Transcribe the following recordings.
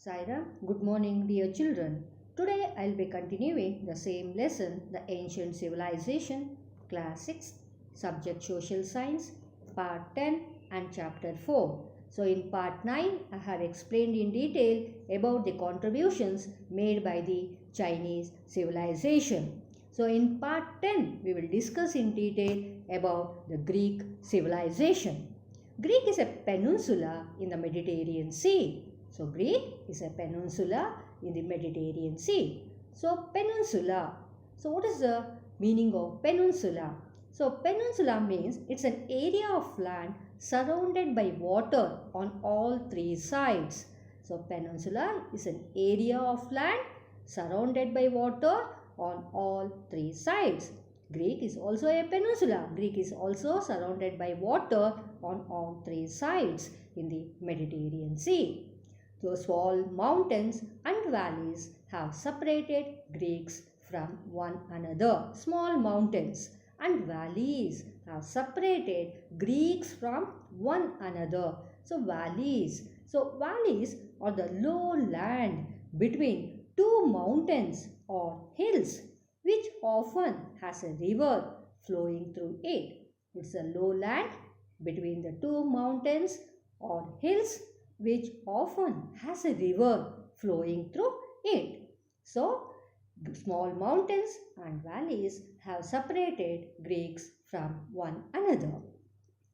Saira, good morning, dear children. Today I'll be continuing the same lesson, the ancient civilization, class 6, subject social science, part 10 and chapter 4. So in part 9, I have explained in detail about the contributions made by the Chinese civilization. So in part 10, we will discuss in detail about the Greek civilization. Greek is a peninsula in the Mediterranean Sea. So Greek is a peninsula in the Mediterranean Sea. So peninsula. So what is the meaning of peninsula? So peninsula means it's an area of land surrounded by water on all three sides. So peninsula is an area of land surrounded by water on all three sides. Greek is also a peninsula. Greek is also surrounded by water on all three sides in the Mediterranean Sea. So small mountains and valleys have separated Greeks from one another. Small mountains and valleys have separated Greeks from one another. So valleys are the low land between two mountains or hills which often has a river flowing through it. It's a low land between the two mountains or hills which often has a river flowing through it. So, small mountains and valleys have separated Greeks from one another.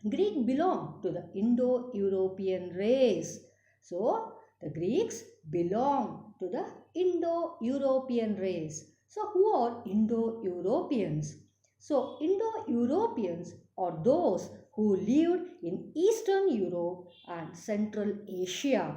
Greek belong to the Indo-European race. So, the Greeks belong to the Indo-European race. So, who are Indo-Europeans? So, Indo-Europeans are those who lived in Eastern Europe and Central Asia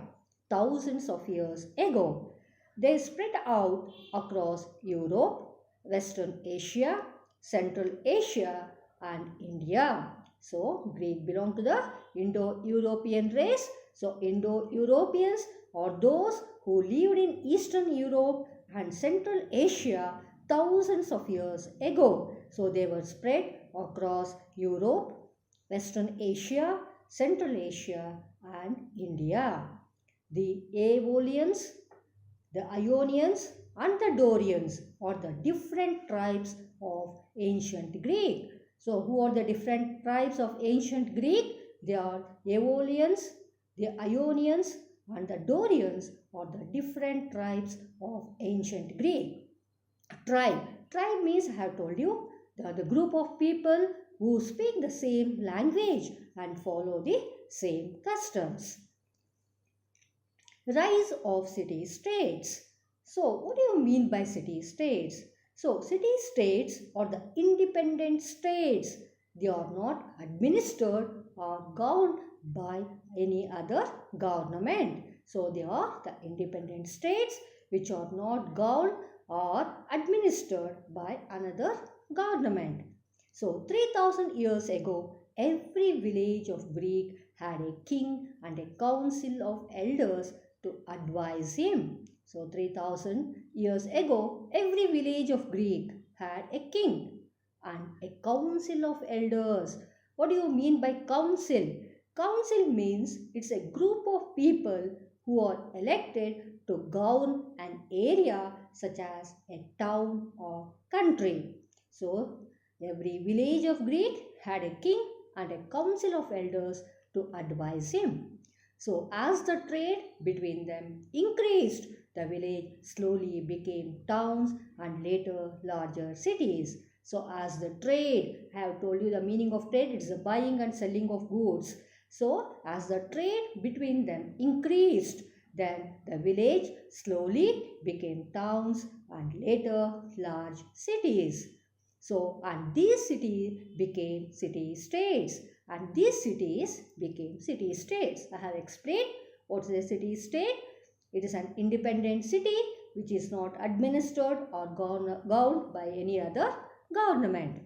thousands of years ago. They spread out across Europe, Western Asia, Central Asia and India. So, Greek belong to the Indo-European race. So, Indo-Europeans are those who lived in Eastern Europe and Central Asia thousands of years ago. So, they were spread across Europe, Western Asia, Central Asia and India. The Aeolians, the Ionians and the Dorians are the different tribes of ancient Greek. So who are the different tribes of ancient Greek? They are Aeolians, the Ionians and the Dorians are the different tribes of ancient Greek. Tribe means, I have told you, they are the group of people who speak the same language and follow the same customs. Rise of city-states. So, what do you mean by city-states? So, city-states are the independent states. They are not administered or governed by any other government. So, they are the independent states which are not governed or administered by another government. So 3000 years ago, every village of Greek had a king and a council of elders to advise him. So 3000 years ago, every village of Greek had a king and a council of elders. What do you mean by council? Council means it's a group of people who are elected to govern an area such as a town or country. So, every village of Greek had a king and a council of elders to advise him. So, as the trade between them increased, the village slowly became towns and later larger cities. So, as the trade, I have told you the meaning of trade, it's the buying and selling of goods. So, as the trade between them increased, then the village slowly became towns and later large cities. So, and these cities became city-states and these cities became city-states. I have explained what is a city-state. It is an independent city which is not administered or governed by any other government.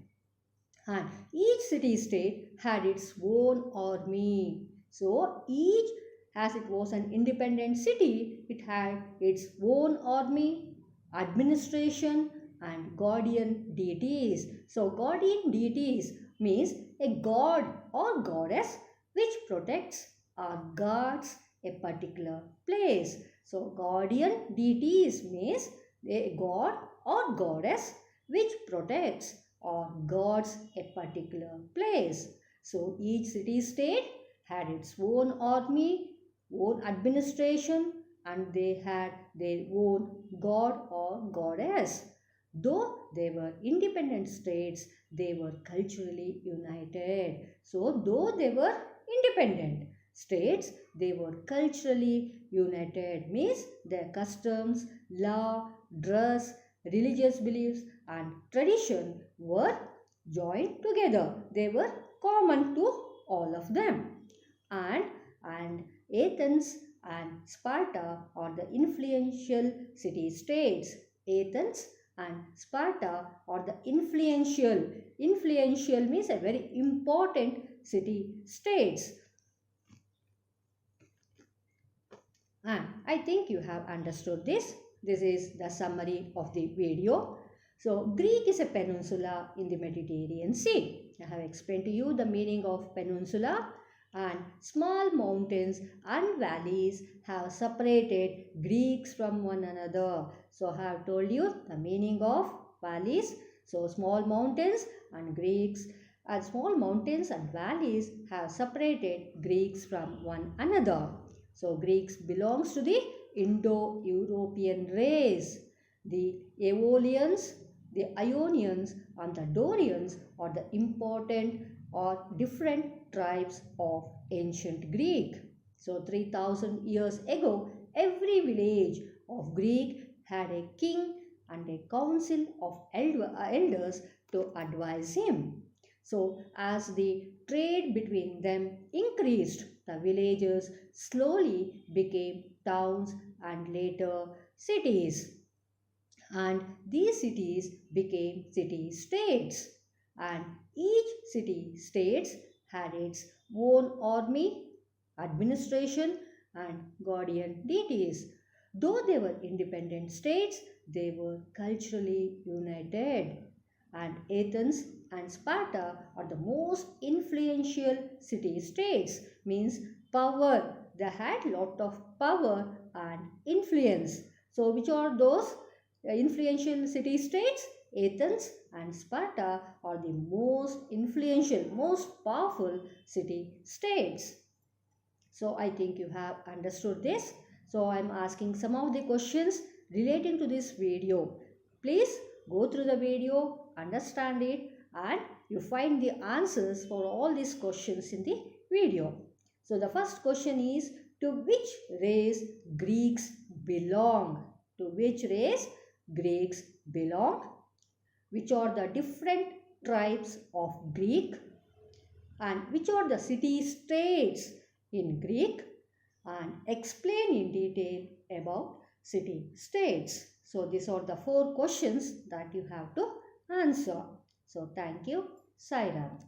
And each city-state had its own army. So, each, as it was an independent city, it had its own army, administration and guardian deities. So, guardian deities means a god or goddess which protects or guards a particular place. So guardian deities means a god or goddess which protects or guards a particular place. So each city state had its own army, own administration, and they had their own god or goddess. Though they were independent states, they were culturally united. So, though they were independent states, they were culturally united. Means their customs, law, dress, religious beliefs, and tradition were joined together. They were common to all of them. And and Athens and Sparta are the influential city states. Athens and Sparta are the influential. Influential means a very important city states. And I think you have understood this. This is the summary of the video. So Greek is a peninsula in the Mediterranean Sea. I have explained to you the meaning of peninsula, and small mountains and valleys have separated Greeks from one another. So I have told you the meaning of valleys. So small mountains and valleys have separated Greeks from one another. So Greeks belongs to the Indo-European race. The Aeolians, the Ionians and the Dorians are the important or different tribes of ancient Greek. So 3000 years ago, every village of Greek had a king and a council of elders to advise him. So as the trade between them increased, the villages slowly became towns and later cities. And these cities became city states. And each city states had its own army, administration and guardian deities. Though they were independent states, they were culturally united. And Athens and Sparta are the most influential city states. Means power. They had lot of power and influence. So which are those influential city states? Athens and Sparta are the most influential, most powerful city states. So I think you have understood this. So I am asking some of the questions relating to this video. Please go through the video, understand it, and you find the answers for all these questions in the video. So the first question is, to which race Greeks belong? To which race Greeks belong? Which are the different tribes of Greek? And which are the city states in Greek? And explain in detail about city states. So these are the 4 questions that you have to answer. So thank you. Sairam.